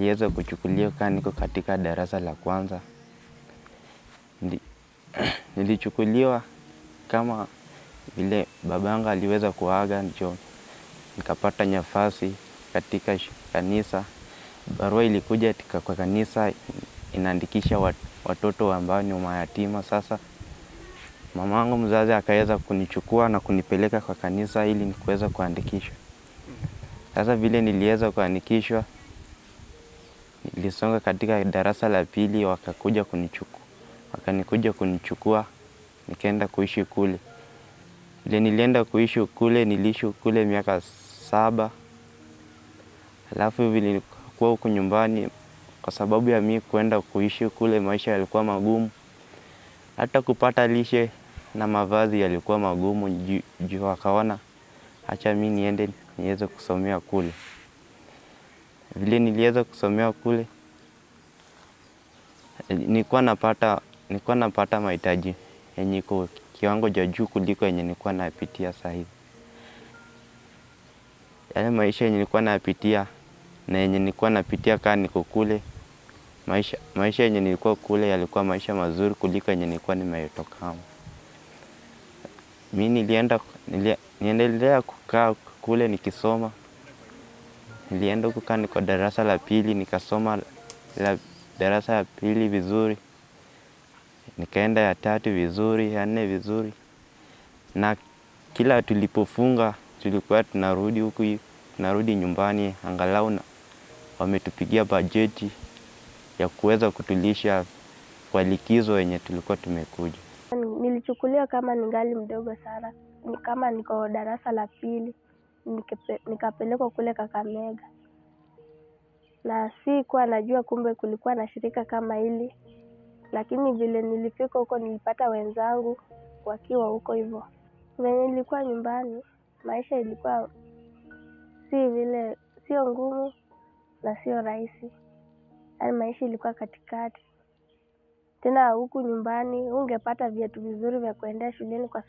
niliweza kuchukuliwa kama niko katika darasa la kwanza. Nilichukuliwa kama vile babangu aliweza kuaga, ndio nikapata nafasi katika kanisa. Barua ilikuja kwa kanisa inaandikisha watoto ambao ni mayatima. Sasa mamangu mzazi akaweza kunichukua na kunipeleka kwa kanisa ili nikuweza kuandikishwa. Sasa vile niliweza kuandikishwa, nilisonga katika darasa la pili, wakanikuja kunichukua, nikaenda kuishi kule. Vile nilienda kuishi kule, niliishi kule miaka 7. Alafu vile nilikuwa huku nyumbani, kwa sababu ya mimi kwenda kuishi kule, maisha yalikuwa magumu. Hata kupata lishe na mavazi yalikuwa magumu, juu wakaona acha mimi niende niweze kusomea kule. Vile niliweza kusomea kule, nilikuwa napata mahitaji yenye iko kiwango cha juu kuliko yenye nilikuwa napitia sasa hivi. Yale maisha yenye nilikuwa napitia na yenye nilikuwa napitia kama niko kule, maisha yenye nilikuwa kule yalikuwa maisha mazuri kuliko yenye nilikuwa nimetoka. Mimi niendelea kukaa kule nikisoma. Nilienda kukaa niko darasa la pili, nikasoma darasa la pili vizuri. Nikaenda ya 3 vizuri, ya 4 vizuri. Na kila tulipofunga tulikuwa tunarudi nyumbani, angalau na wametupigia bajeti ya kuweza kutulisha kwa likizo yenye tulikuwa tumekuja. Nilichukuliwa kama ningali mdogo sana, kama niko darasa la pili, nikapelekwa kule Kakamega. Na sikuwa najua kumbe kulikuwa na shirika kama hili, lakini vile nilifika huko nilipata wenzangu wakiwa huko hivyo. Venye nilikuwa nyumbani, maisha ilikuwa sio ngumu na sio rahisi. Yaani maisha ilikuwa katikati. Tena huku nyumbani ungepata viatu vizuri vya kuendea shuleni kwa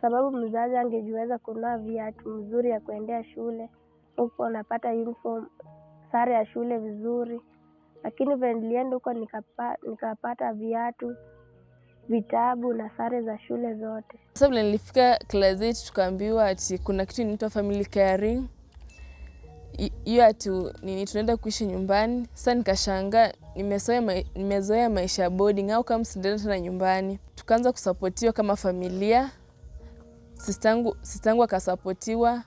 sababu mzazi angejiweza kununua viatu mzuri ya kuendea shule. Huko unapata uniform, sare ya shule vizuri. Lakini vile nilienda huko nikapata viatu, vitabu na sare za shule zote. Sasa vile nilifika class 8 tukaambiwa ati kuna kitu inaitwa family caring. Hiyo ati tunaenda kuishi nyumbani. Sasa nikashangaa, nimezoea maisha ya boarding au kama sienda tena nyumbani. Tukaanza kusapotiwa kama familia. Sistangu akasapotiwa,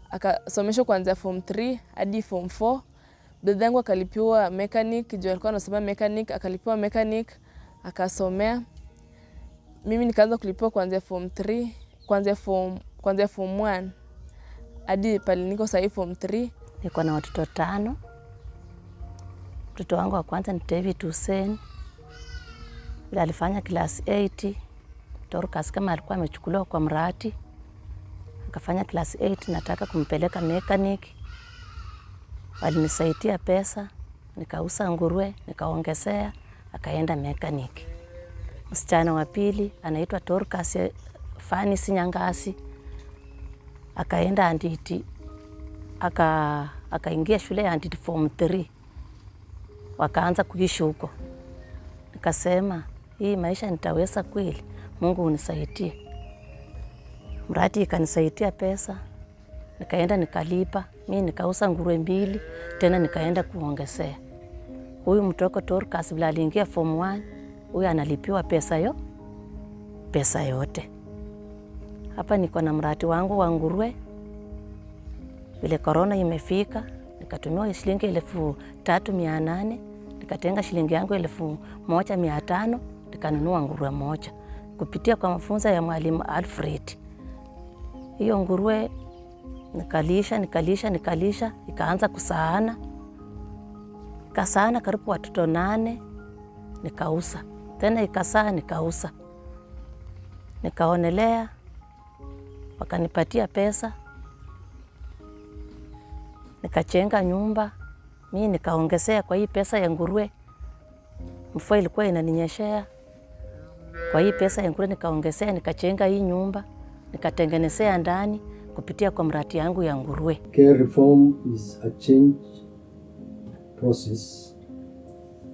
akasomeshwa kuanzia form 3 hadi form 4. Dadangu akalipiwa mechanic, juu alikuwa anasoma mechanic, akalipiwa mechanic, akasomea. Mimi nikaanza kulipiwa kuanzia form 3, kuanzia form 1 hadi pale niko sasa form 3. Niko na watoto 5. Mtoto wangu wa kwanza ni David Hussein. Bila alifanya class 8. Dorcas kama alikuwa amechukuliwa kwa mradi. Akafanya class 8, nataka kumpeleka mechanic. Walinisaidia pesa, nikauza nguruwe, nikaongezea, akaenda mechanic. Msichana wa pili anaitwa Dorcas Fanny Nyangasi. Akaenda anditi, akaingia shule ya anditi form 3. Wakaanza kuishi huko. Nikasema hii maisha nitaweza kweli? Mungu unisaidie. Mradi ikanisaidia pesa, nikaenda nikalipa, mimi nikauza nguruwe 2, tena nikaenda kuongezea. Huyu mtoko Dorcas bila aliingia form 1, huyu analipiwa pesa yote. Hapa niko na mradi wangu wa nguruwe. Vile corona imefika, nikatumiwa shilingi 3,800, nikatenga shilingi yangu 1,500, nikanunua nguruwe moja kupitia kwa mafunzo ya mwalimu Alfred. Hiyo nguruwe nikalisha, ikaanza kusaana. Ikasaana karibu watoto 8, nikauza. Tena ikasaa nikauza. Nikaonelea, wakanipatia pesa. Nikachenga nyumba, mimi nikaongezea kwa hii pesa ya nguruwe. Mvua ilikuwa inaninyeshea. Kwa hii pesa ya nguruwe nikaongezea, nikachenga hii nyumba, nikatengenezea ndani. kupitia kwa mradi yangu ya nguruwe. Care reform is a change process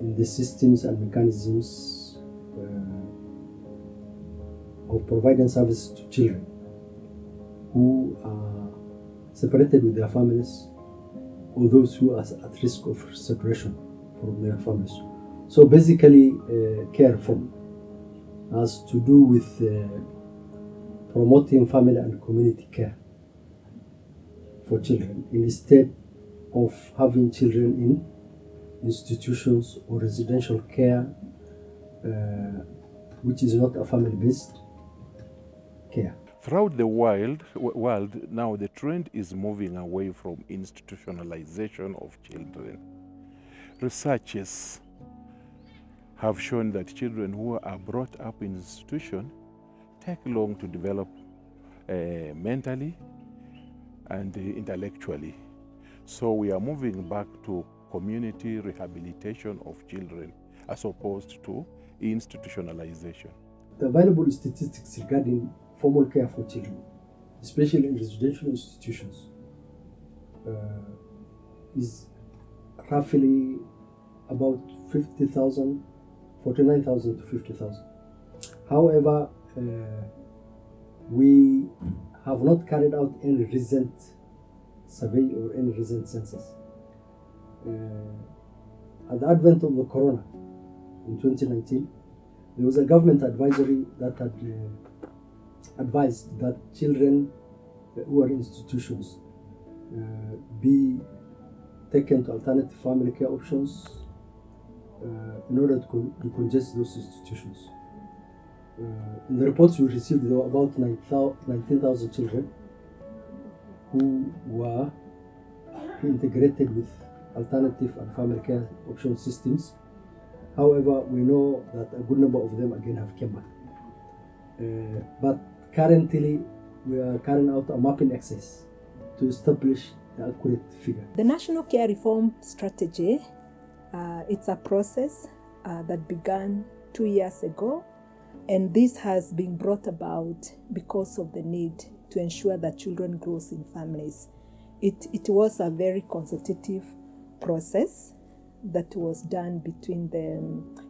in the systems and mechanisms of providing services to children who are separated with their families or those who are at risk of separation from their families. So basically, care reform has to do with promoting family and community care for children instead of having children in institutions or residential care, which is not a family-based care. Throughout the world now the trend is moving away from institutionalization of children. Researchers have shown that children who are brought up in institution take long to develop mentally and intellectually. So we are moving back to community rehabilitation of children as opposed to institutionalization. The available statistics regarding formal care for children, especially in residential institutions, is roughly about 50,000, 49,000 to 50,000. However, we have not carried out any recent survey or any recent census. At the advent of the corona in 2019, there was a government advisory that had advised that children who are in institutions be taken to alternative family care options in order to decongest those institutions. In the reports we received, there were about 19,000 children who were integrated with alternative and family care option systems. However, we know that a good number of them again have come back. But currently, we are carrying out a mapping exercise to establish the accurate figure. The National Care Reform Strategy, it's a process that began 2 years ago, and this has been brought about because of the need to ensure that children grow in families. It was a very consultative process that was done between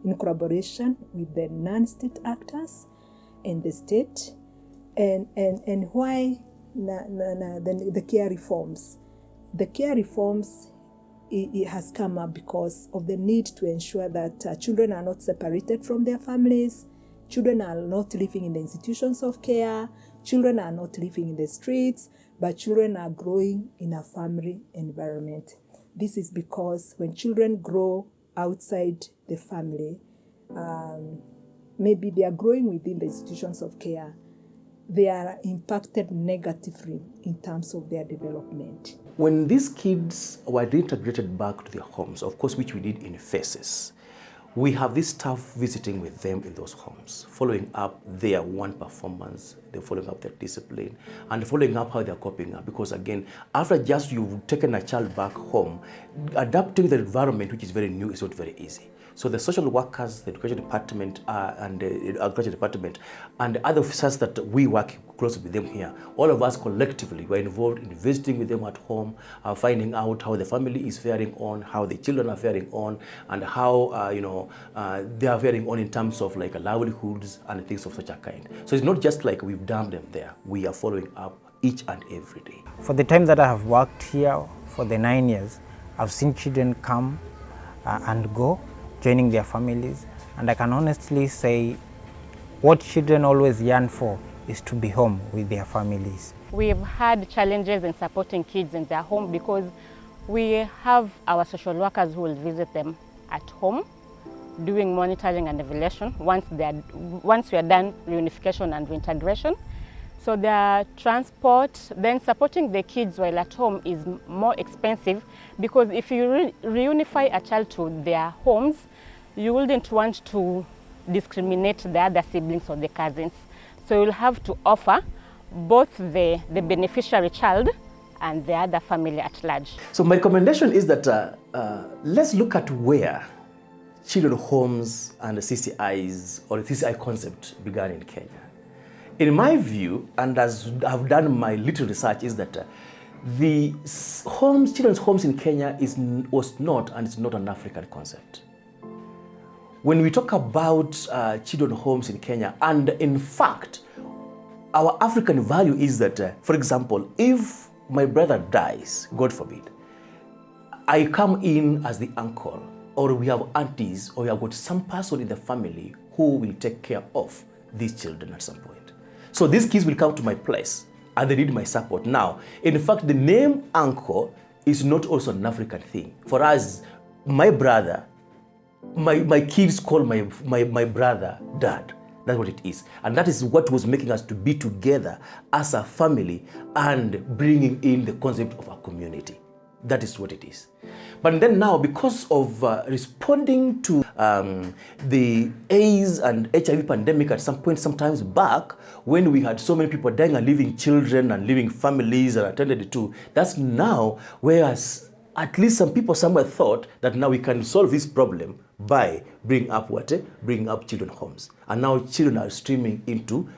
in collaboration with the non-state actors and the state. And why the care reforms? The care reforms, it has come up because of the need to ensure that children are not separated from their families, children are not living in the institutions of care, children are not living in the streets, but children are growing in a family environment. This is because when children grow outside the family, maybe they are growing within the institutions of care, they are impacted negatively in terms of their development. When these kids were reintegrated back to their homes, of course, which we did in phases, we have this staff visiting with them in those homes, following up their one performance, they're following up their discipline, and following up how they're coping up. Because again, after just you've taken a child back home, adapting the environment, which is very new, is not very easy. So the social workers, the education department, and the agriculture department, and the other officers that we work closely with them here, all of us collectively were involved in visiting with them at home, finding out how the family is faring on, how the children are faring on, and how they are faring on in terms of like livelihoods and things of such a kind. So it's not just like we've done them there. We are following up each and every day. For the time that I have worked here, for the 9 years, I've seen children come and go, joining their families, and I can honestly say what children always yearn for is to be home with their families. We've had challenges in supporting kids in their home because we have our social workers who will visit them at home, doing monitoring and evaluation once we are done reunification and reintegration. So their transport, then supporting the kids while at home is more expensive because if you reunify a child to their homes, you wouldn't want to discriminate the other siblings or the cousins. So you'll have to offer both the beneficiary child and the other family at large. So my recommendation is that let's look at where children homes and the CCIs or the CCI concept began in Kenya. In my view, and as I've done my little research, is that the children's homes in Kenya was not and is not an African concept. When we talk about children's homes in Kenya, and in fact, our African value is that, for example, if my brother dies, God forbid, I come in as the uncle, or we have aunties, or we have got some person in the family who will take care of these children at some point. So these kids will come to my place and they need my support. Now, in fact, the name uncle is not also an African thing. For us, my brother, my kids call my brother dad. That's what it is. And that is what was making us to be together as a family and bringing in the concept of a community. That is what it is. But then now, because of responding to the AIDS and HIV pandemic at some point, sometimes back, when we had so many people dying and leaving children and leaving families and attended to, that's now where at least some people somewhere thought that now we can solve this problem by bringing up what? Bringing up children homes. And now children are streaming into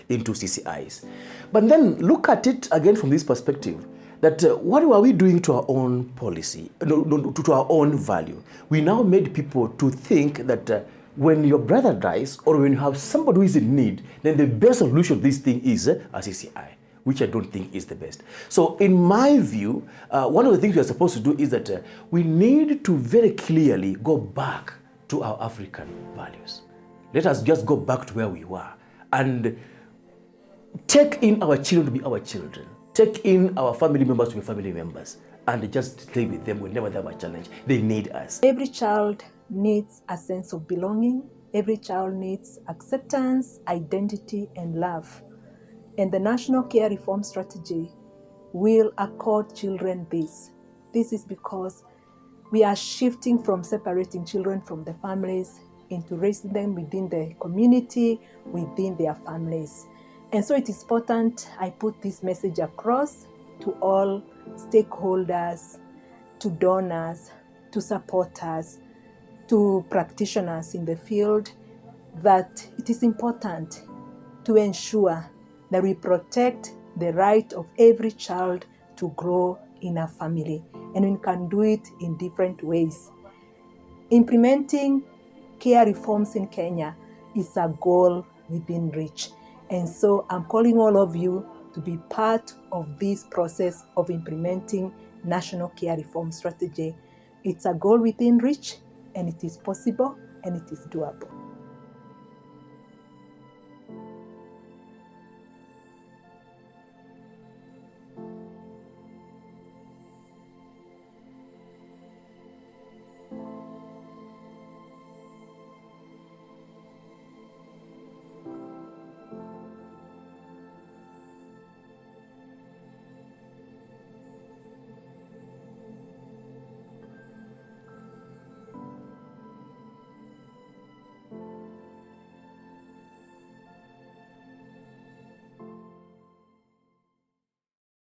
CCIs. But then look at it again from this perspective, that what are we doing to our own policy, to our own value? We now made people to think that when your brother dies or when you have somebody who is in need, then the best solution to this thing is a CCI, which I don't think is the best. So in my view, one of the things we are supposed to do is that we need to very clearly go back to our African values. Let us just go back to where we were and take in our children to be our children. Take in our family members to be family members and just stay with them whenever they have a challenge. They need us. Every child needs a sense of belonging. Every child needs acceptance, identity, and love. And the National Care Reform Strategy will accord children this. This is because we are shifting from separating children from the families into raising them within the community, within their families. And so it is important I put this message across to all stakeholders, to donors, to supporters, to practitioners in the field, that it is important to ensure that we protect the right of every child to grow in a family. And we can do it in different ways. Implementing care reforms in Kenya is a goal within reach. And so I'm calling all of you to be part of this process of implementing National Care Reform Strategy. It's a goal within reach, and it is possible, and it is doable.